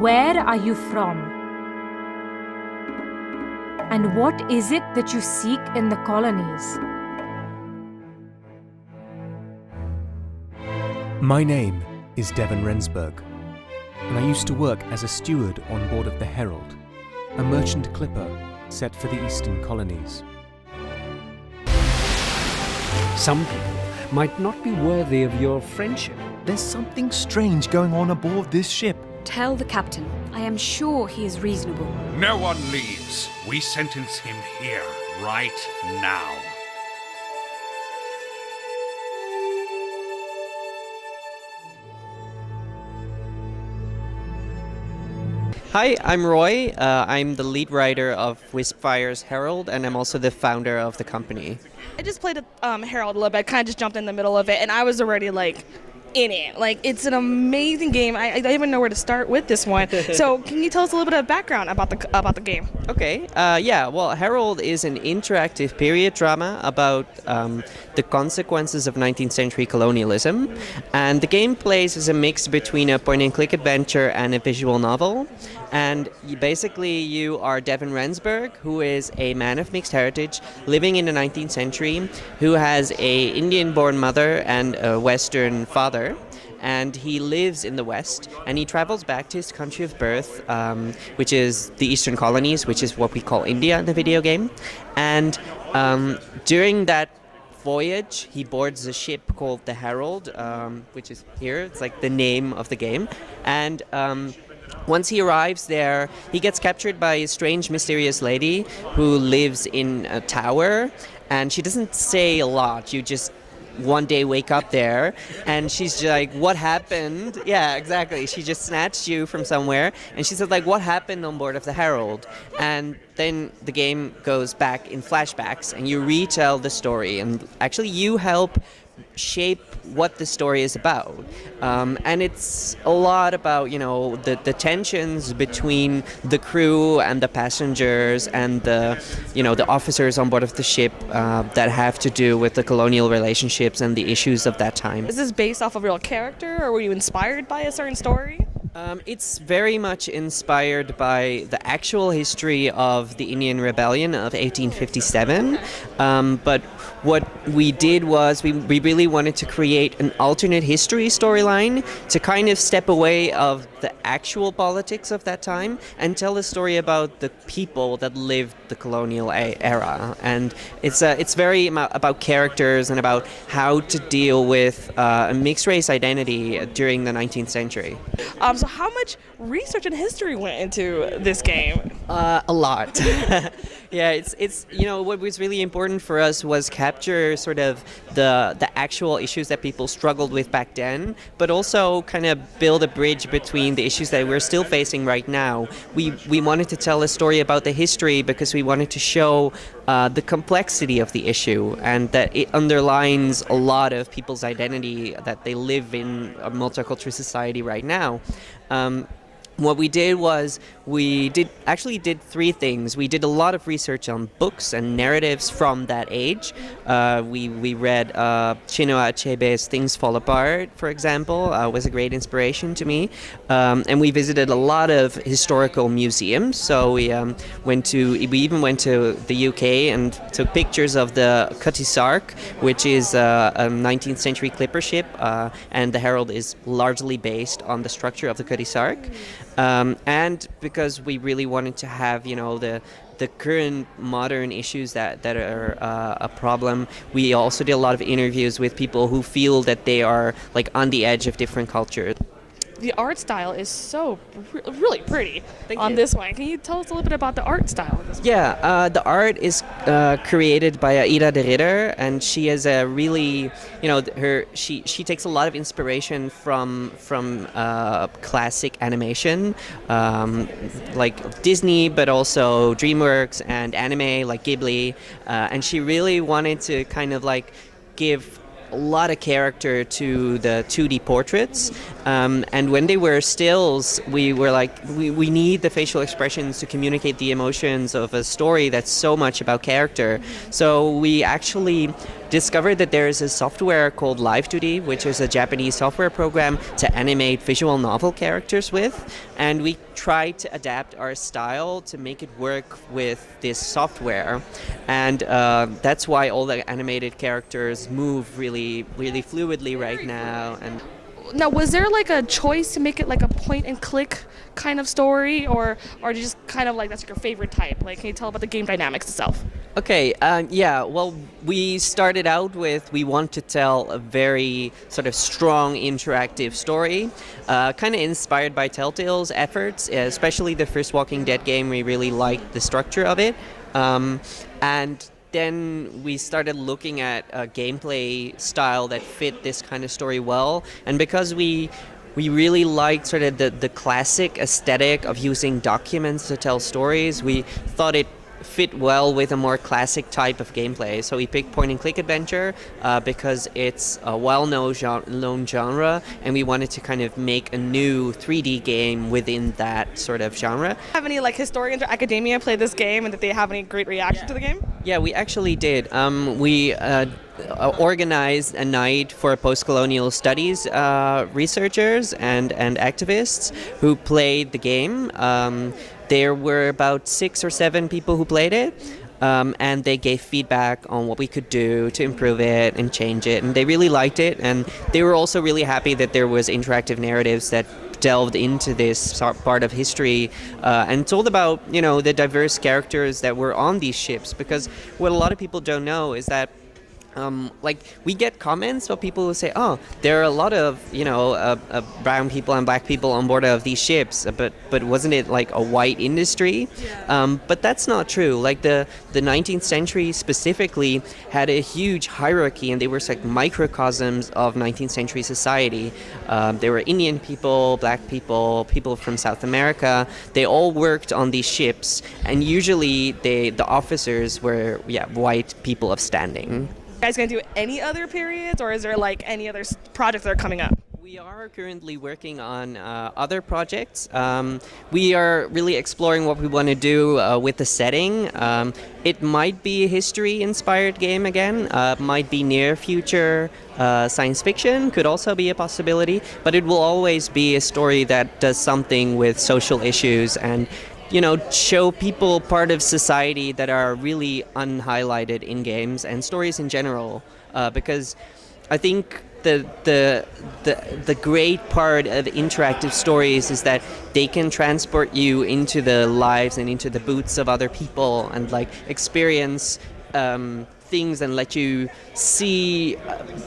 Where are you from? And what is it that you seek in the colonies? My name is Devon Rensburg, and I used to work as a steward on board of the Herald, a merchant clipper set for the eastern colonies. Some people might not be worthy of your friendship. There's something strange going on aboard this ship. Tell the captain. I am sure he is reasonable. No one leaves. We sentence him here, right now. Hi, I'm Roy. I'm the lead writer of Wispfire's Herald, and I'm also the founder of the company. I just played Herald a little bit, kind of just jumped in the middle of it, and I was already in it. It's an amazing game. I don't even know where to start with this one. So can you tell us a little bit of background about the game? Okay. Well, Herald is an interactive period drama about the consequences of 19th century colonialism, and the game plays as a mix between a point-and-click adventure and a visual novel. And you are Devon Rensburg, who is a man of mixed heritage living in the 19th century, who has a Indian-born mother and a Western father. And he lives in the West, and he travels back to his country of birth, which is the Eastern colonies, which is what we call India in the video game. And during that voyage, he boards a ship called the Herald, which is here. It's like the name of the game. And once he arrives there, he gets captured by a strange, mysterious lady who lives in a tower, and she doesn't say a lot. You just one day wake up there, and she's just like, what happened? Yeah, exactly. She just snatched you from somewhere, and she said, what happened on board of the Herald? And then the game goes back in flashbacks, and you retell the story, and actually you help shape what the story is about. And it's a lot about, the tensions between the crew and the passengers and the officers on board of the ship that have to do with the colonial relationships and the issues of that time. Is this based off a real character, or were you inspired by a certain story? It's very much inspired by the actual history of the Indian Rebellion of 1857, but what we did was we really wanted to create an alternate history storyline to kind of step away of the actual politics of that time and tell a story about the people that lived the colonial era. And it's very about characters and about how to deal with a mixed race identity during the 19th century. So how much research and history went into this game? A lot. Yeah, it's what was really important for us was capture sort of the actual issues that people struggled with back then, but also kind of build a bridge between the issues that we're still facing right now. We wanted to tell a story about the history because we wanted to show the complexity of the issue, and that it underlines a lot of people's identity that they live in a multicultural society right now. What we did was we did three things. We did a lot of research on books and narratives from that age. We read Chinua Achebe's Things Fall Apart, for example, was a great inspiration to me. And we visited a lot of historical museums. So we even went to the UK and took pictures of the Cutty Sark, which is a 19th century clipper ship, and the Herald is largely based on the structure of the Cutty Sark. And because we really wanted to have, the current modern issues that are a problem, we also did a lot of interviews with people who feel that they are on the edge of different cultures. The art style is so really pretty on you. this one. Can you tell us a little bit about the art style of this one? Yeah, the art is created by Ida de Ridder, and she is a really, she takes a lot of inspiration from classic animation, like Disney, but also DreamWorks and anime like Ghibli, and she really wanted to kind of give a lot of character to the 2D portraits, and when they were stills, we were we need the facial expressions to communicate the emotions of a story that's so much about character. So we actually discovered that there is a software called Live2D, which is a Japanese software program to animate visual novel characters with, and we tried to adapt our style to make it work with this software, and that's why all the animated characters move really, really fluidly right now. And Now, was there like a choice to make it like a point and click kind of story, or just kind of like that's your favorite type? Like, can you tell about the game dynamics itself? Okay, yeah, well, we started out with, we want to tell a very sort of strong interactive story, kind of inspired by Telltale's efforts, especially the first Walking Dead game. We really liked the structure of it. And then we started looking at a gameplay style that fit this kind of story well. And because we really liked sort of the classic aesthetic of using documents to tell stories, we thought it fit well with a more classic type of gameplay. So we picked point-and-click adventure because it's a well-known genre, and we wanted to kind of make a new 3D game within that sort of genre. Have any like historians or academia play this game, and did they have any great reaction to the game? Yeah, we actually did. We organized a night for post-colonial studies researchers and activists who played the game. There were about 6 or 7 people who played it, and they gave feedback on what we could do to improve it and change it, and they really liked it, and they were also really happy that there was interactive narratives that delved into this part of history and told about, you know, the diverse characters that were on these ships, because what a lot of people don't know is that like, we get comments of people who say, oh, there are a lot of, you know, brown people and black people on board of these ships, but wasn't it like a white industry? Yeah. But that's not true. Like, the 19th century specifically had a huge hierarchy, and they were like microcosms of 19th century society. There were Indian people, black people, people from South America. They all worked on these ships, and usually the officers were, white people of standing. You guys gonna do any other periods, or is there like any other projects that are coming up? We are currently working on other projects. We are really exploring what we want to do with the setting. It might be a history-inspired game again. Might be near future science fiction, could also be a possibility. But it will always be a story that does something with social issues and, you know, show people part of society that are really unhighlighted in games and stories in general, because I think the great part of interactive stories is that they can transport you into the lives and into the boots of other people and like experience things and let you see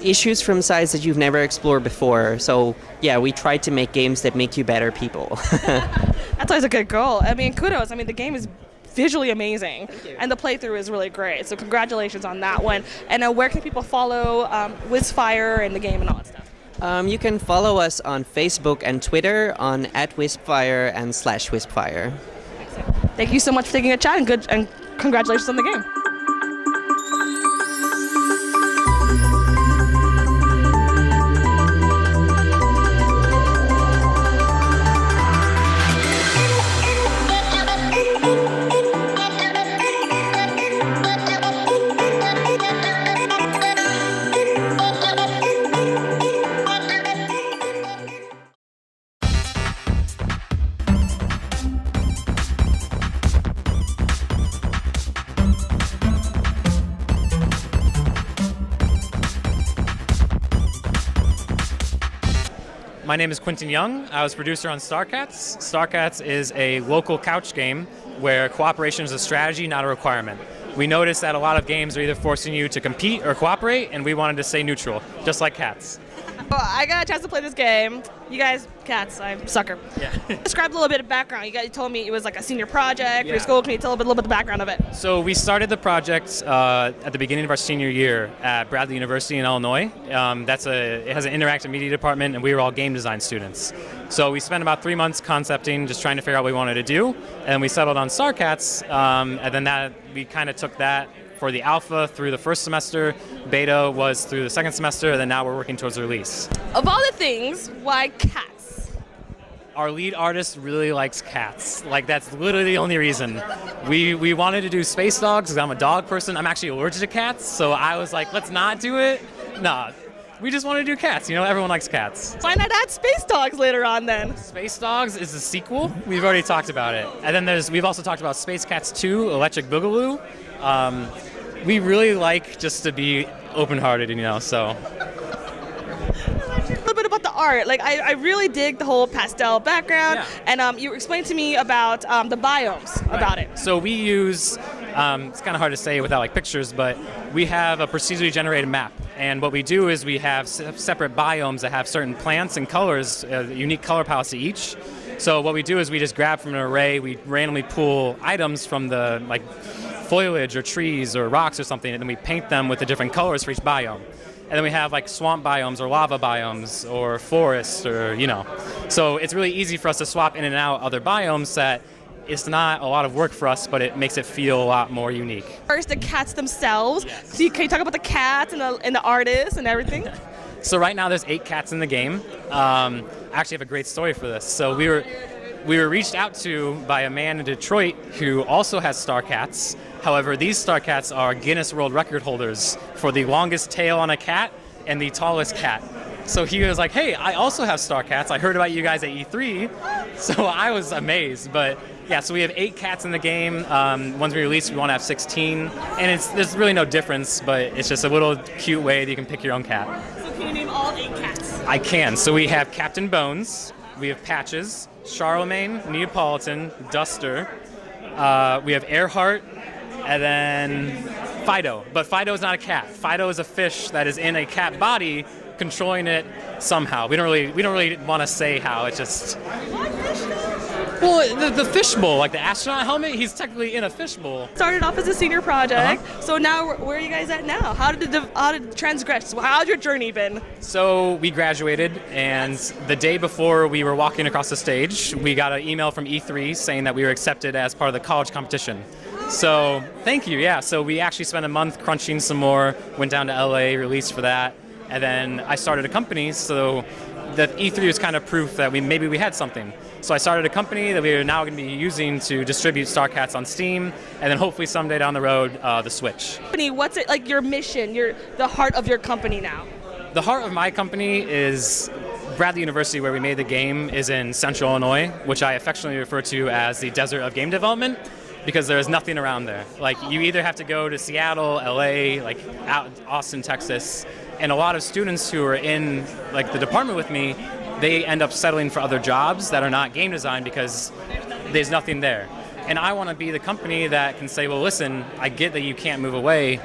issues from sides that you've never explored before. So yeah, we try to make games that make you better people. That's always a good goal. I mean, kudos. I mean, the game is visually amazing, and the playthrough is really great. So congratulations on that one. And where can people follow Whispfire and the game and all that stuff? You can follow us on Facebook and Twitter on @Whispfire and /Whispfire. Thank you so much for taking a chat, and congratulations on the game. My name is Quentin Young. I was producer on Starcats. Starcats is a local couch game where cooperation is a strategy, not a requirement. We noticed that a lot of games are either forcing you to compete or cooperate, and we wanted to stay neutral, just like Cats. Well, I got a chance to play this game. You guys, Cats, I'm a sucker. Yeah. Describe a little bit of background. You guys told me it was like a senior project for your school. Can you tell a little bit of the background of it? So we started the project at the beginning of our senior year at Bradley University in Illinois. It has an interactive media department, and we were all game design students. So we spent about 3 months concepting, just trying to figure out what we wanted to do, and we settled on Starcats, and then we kind of took that for the alpha through the first semester, beta was through the second semester, and then now we're working towards release. Of all the things, why Cats? our lead artist really likes cats. Like, that's literally the only reason. We wanted to do space dogs because I'm a dog person. I'm actually allergic to cats, so I was like, let's not do it. Nah, we just want to do cats. You know, everyone likes cats. Why not add space dogs later on then? Space Dogs is a sequel. We've already talked about it. And then we've also talked about Space Cats 2, Electric Boogaloo. We really like just to be open-hearted, you know, so. A little bit about the art. Like, I really dig the whole pastel background, and you explained to me about the biomes about it. So we use, it's kind of hard to say without like pictures, but we have a procedurally generated map. And what we do is we have separate biomes that have certain plants and colors, unique color palettes to each. So what we do is we just grab from an array, we randomly pull items from the like foliage or trees or rocks or something, and then we paint them with the different colors for each biome. And then we have like swamp biomes or lava biomes or forests or, you know. So it's really easy for us to swap in and out other biomes that it's not a lot of work for us, but it makes it feel a lot more unique. First, the cats themselves. Yes. So can you talk about the cats and the artists and everything? So right now there's 8 cats in the game. I actually have a great story for this. So we were reached out to by a man in Detroit who also has Starcats. However, these Starcats are Guinness World Record holders for the longest tail on a cat and the tallest cat. So he was like, hey, I also have Starcats. I heard about you guys at E3. So I was amazed. But yeah, so we have 8 cats in the game. Once we release, we want to have 16. And there's really no difference, but it's just a little cute way that you can pick your own cat. So can you name all 8 cats? I can. So we have Captain Bones. We have Patches, Charlemagne, Neapolitan, Duster. We have Earhart, and then Fido. But Fido is not a cat. Fido is a fish that is in a cat body, controlling it somehow. We don't really want to say how. It's just. Well, the fishbowl, like the astronaut helmet, he's technically in a fishbowl. Started off as a senior project, so now where are you guys at now? How did it transgress? How's your journey been? So we graduated, and the day before we were walking across the stage, we got an email from E3 saying that we were accepted as part of the college competition. So thank you, yeah. So we actually spent a month crunching some more, went down to LA, released for that, and then I started a company, so the E3 was kind of proof that maybe we had something. So I started a company that we are now going to be using to distribute Starcats on Steam, and then hopefully someday down the road, the Switch. What's it like? Your mission, the heart of your company now. The heart of my company is Bradley University, where we made the game, is in Central Illinois, which I affectionately refer to as the desert of game development, because there is nothing around there. Like, you either have to go to Seattle, LA, like out Austin, Texas, and a lot of students who are in like the department with me, they end up settling for other jobs that are not game design because there's nothing there. And I want to be the company that can say, well, listen, I get that you can't move away.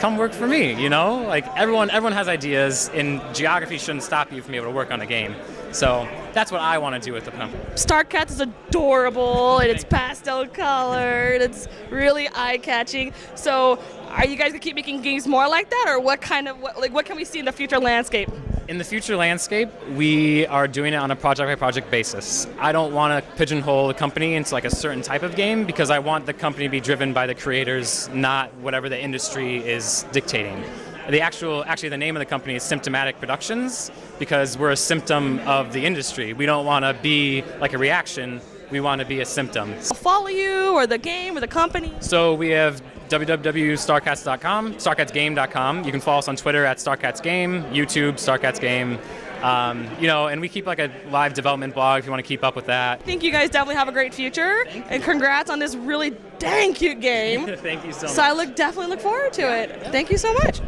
Come work for me, you know? Like, everyone has ideas, and geography shouldn't stop you from being able to work on a game. So that's what I want to do with the company. Starcats is adorable, and it's pastel colored. It's really eye-catching. So are you guys going to keep making games more like that, or what can we see in the future landscape? In the future landscape, we are doing it on a project-by-project basis. I don't want to pigeonhole the company into like a certain type of game because I want the company to be driven by the creators, not whatever the industry is dictating. Actually, the name of the company is Symptomatic Productions because we're a symptom of the industry. We don't want to be like a reaction. We want to be a symptom. I'll follow you, or the game, or the company. So we have www.starcats.com, starcatsgame.com. You can follow us on Twitter at StarcatsGame, YouTube, StarcatsGame. And we keep like a live development blog if you want to keep up with that. I think you guys definitely have a great future, and congrats on this really dang cute game. Thank you so much. So I definitely look forward to it. Thank you so much.